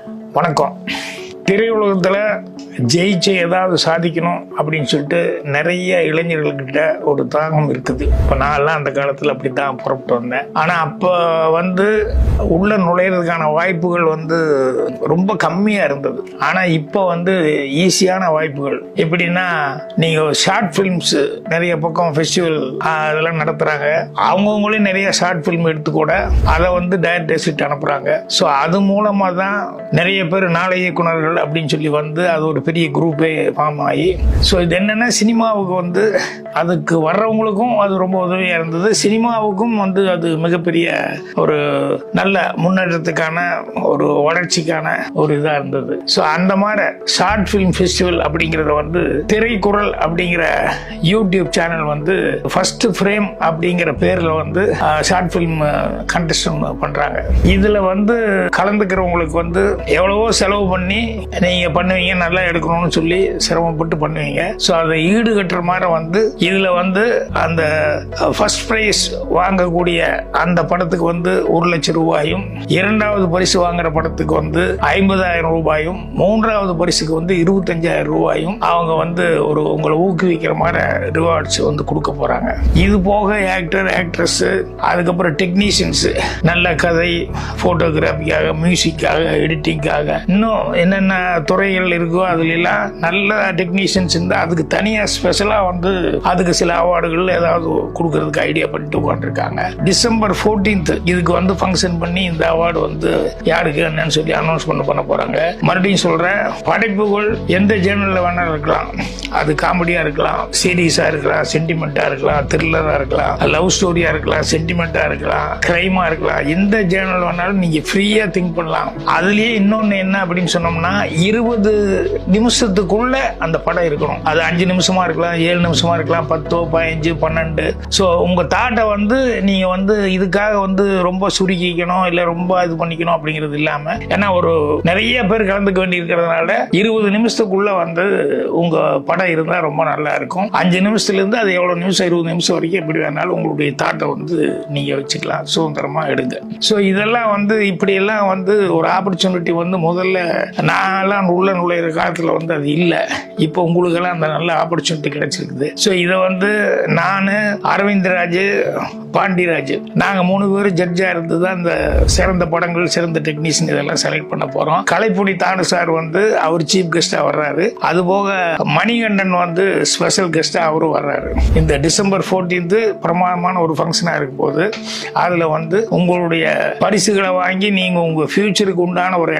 வணக்கம். திரையுலகத்தில் ஜெயிச்சு ஏதாவது சாதிக்கணும் அப்படின்னு சொல்லிட்டு நிறைய இளைஞர்கள்கிட்ட ஒரு தாகம் இருக்குது. இப்போ நான்லாம் அந்த காலத்தில் அப்படி தான் புறப்பட்டு வந்தேன். ஆனால் அப்போ உள்ள நுழையிறதுக்கான வாய்ப்புகள் ரொம்ப கம்மியாக இருந்தது. ஆனால் இப்போ ஈஸியான வாய்ப்புகள் எப்படின்னா, நீங்கள் ஷார்ட் ஃபிலிம்ஸ் நிறைய பக்கம் ஃபெஸ்டிவல் அதெல்லாம் நடத்துகிறாங்க. அவங்கவுங்களே நிறைய ஷார்ட் ஃபிலிம் எடுத்து கூட அதை டைரக்டர்ஸ்கிட்ட அனுப்புகிறாங்க. ஸோ அது மூலமாக தான் நிறைய பேர் நாளை இயக்குனர்கள் அப்படின்னு சொல்லி அது ஒரு பெரிய குரூப்பே ஃபார்ம் ஆகி, ஸோ இது என்னன்னா சினிமாவுக்கு அதுக்கு வர்றவங்களுக்கும் அது ரொம்ப உதவியாக இருந்தது. சினிமாவுக்கும் அது மிகப்பெரிய ஒரு நல்ல முன்னேற்றத்துக்கான ஒரு வளர்ச்சிக்கான ஒரு இதாக இருந்தது. ஸோ அந்த மாதிரி ஷார்ட் ஃபிலிம் ஃபெஸ்டிவல் அப்படிங்கிறத திரைக்குறள் அப்படிங்கிற யூடியூப் சேனல் ஃபர்ஸ்ட் ஃப்ரேம் அப்படிங்கிற பேரில் ஷார்ட் ஃபிலிம் கண்டெஸ்ட் பண்ணுறாங்க. இதில் கலந்துக்கிறவங்களுக்கு எவ்வளவோ செலவு பண்ணி நீங்க பண்ணுவீங்க, நல்லா எடுக்கணும்னு சொல்லி சிரமப்பட்டு பண்ணுவீங்க. ஸோ அதை ஈடுகட்டுற மாதிரி இதுல அந்த ஃபர்ஸ்ட் பிரைஸ் வாங்கக்கூடிய அந்த படத்துக்கு 1 லட்சம் ரூபாயும், இரண்டாவது பரிசு வாங்குற படத்துக்கு 50,000 ரூபாயும், மூன்றாவது பரிசுக்கு 25,000 ரூபாயும் அவங்க ஒரு உங்களை ஊக்குவிக்கிற மாதிரி ரிவார்ட்ஸ் கொடுக்க போறாங்க. இது போக ஆக்டர், ஆக்ட்ரஸ், அதுக்கப்புறம் டெக்னீஷியன்ஸ், நல்ல கதை, போட்டோகிராஃபிக்காக, மியூசிக்காக, எடிட்டிங்காக, இன்னும் என்னென்ன துறைகள் இருக்கோ அதுல எல்லாம் நல்ல டெக்னீஷியன்ஸ் இருந்தால் அதுக்கு தனியாக ஸ்பெஷலாக அதுக்கு சில அவார்டுகள் ஏதாவது கொடுக்கறதுக்கு ஐடியா பண்ணிட்டு உட்காந்துருக்காங்க. டிசம்பர் 14th இதுக்கு ஃபங்க்ஷன் பண்ணி இந்த அவார்டு யாருக்கு என்னன்னு சொல்லி அனௌன்ஸ் பண்ண போறாங்க. மறுபடியும் சொல்றேன், படைப்புகள் எந்த ஜேர்னல்ல வேணாலும் இருக்கலாம். அது காமெடியா இருக்கலாம், சீரியஸா இருக்கலாம், சென்டிமெண்டா இருக்கலாம், த்ரில்லரா இருக்கலாம், லவ் ஸ்டோரியா இருக்கலாம், சென்டிமெண்டா இருக்கலாம், கிரைமா இருக்கலாம். எந்த ஜேர்னல் வேணாலும் நீங்க ஃப்ரீயா திங்க் பண்ணலாம். அதுலயே இன்னொன்னு என்ன அப்படின்னு சொன்னோம்னா, 20 நிமிஷத்துக்குள்ள அந்த படம் இருக்கணும். அது 5 நிமிஷமா இருக்கலாம், 7 நிமிஷமா இருக்கலாம், 10, 15, 12. ஸோ உங்க தாட்டை நீங்க இதுக்காக ரொம்ப சுருக்கிக்கணும், இல்ல ரொம்ப இது பண்ணிக்கணும் அப்படிங்கிறது இல்லாம, ஏன்னா ஒரு நிறைய பேர் கலந்துக்க வேண்டி இருக்கிறதுனால 20 நிமிஷத்துக்குள்ள உங்க படம் இருந்தா ரொம்ப நல்லா இருக்கும். 5 நிமிஷத்துல இருந்து அது எவ்வளவு நிமிஷம், 20 நிமிஷம் வரைக்கும் எப்படி வேணாலும் உங்களுடைய தாட்டை நீங்க வச்சுக்கலாம், சுதந்திரமா எடுங்க. ஸோ இதெல்லாம் இப்படி எல்லாம் ஒரு ஆப்பர்ச்சுனிட்டி முதல்ல நான் உள்ள நுழையிற காலத்துல அது இல்லை. இப்போ உங்களுக்கு எல்லாம் அந்த நல்ல ஆப்பர்ச்சுனிட்டி கிடைச்சிருக்குது. ஸோ இதை நான், அரவிந்த்ராஜ், பாண்டிராஜ், நாங்க 3 பேரும் ஜட்ஜா இருந்து தான் இந்த சிறந்த படங்கள், சிறந்த டெக்னீஷியன் இதெல்லாம் செலக்ட் பண்ண போறோம். கலைப்புடி தானு சார் அவர் சீஃப் கெஸ்டா வர்றாரு. அது போக மணிகண்டன் ஸ்பெஷல் கெஸ்டா அவரும் வர்றாரு. இந்த டிசம்பர் 14th பிரமாதமான ஒரு ஃபங்க்ஷனா இருக்கும் போது அதுல உங்களுடைய பரிசுகளை வாங்கி நீங்க உங்க ஃபியூச்சருக்கு உண்டான ஒரு